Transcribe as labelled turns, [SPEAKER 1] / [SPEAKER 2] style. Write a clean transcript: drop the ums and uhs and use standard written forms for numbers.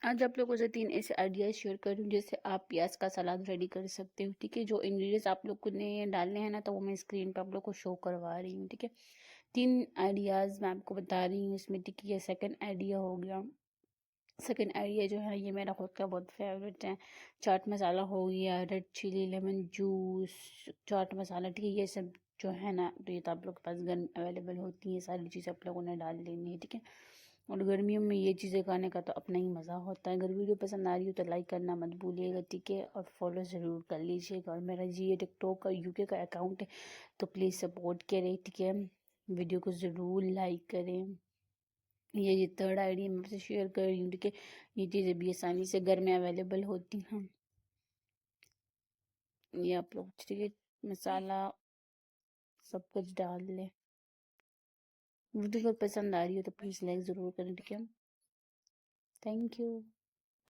[SPEAKER 1] आज आप लोगों से 3 ऐसे आइडियाज़ शेयर कर रही हूँ जिससे आप प्याज का सलाद रेडी कर सकते हो, ठीक है। जो इंग्रेडिएंट्स आप लोग को ने डालने हैं ना, तो वो मैं स्क्रीन पे आप लोग को शो करवा रही हूँ, ठीक है। 3 आइडियाज़ मैं आपको बता रही हूँ इसमें, ठीक है। सेकंड आइडिया हो गया, सेकंड आइडिया जो है ये मेरा खुद का बहुत फेवरेट है। चाट मसाला हो गया, red chilli, lemon juice, chaat masala, ठीक है। ये सब जो है ना, तो ये तो आप लोग के पास घर में अवेलेबल होती है, सारी चीज़ें आप लोगों ने डाल लेनी है, ठीक है। और गर्मियों में ये चीज़ें खाने का तो अपना ही मज़ा होता है। अगर वीडियो पसंद आ रही हो तो लाइक करना मत भूलिएगा, ठीक है। और फॉलो ज़रूर कर लीजिएगा। और मेरा जी ये टिकटॉक का यूके का अकाउंट है, तो प्लीज़ सपोर्ट करें, ठीक है। वीडियो को ज़रूर लाइक करें। ये थर्ड आईडी मैं आपसे शेयर कर रही हूँ, ठीक है। ये चीज़ें भी आसानी से घर में अवेलेबल होती हैं। ये आप लोग, ठीक है, मसाला सब कुछ डाल लें। वीडियो अगर पसंद आ रही हो तो प्लीज़ लाइक ज़रूर करें, ठीक है। Thank you.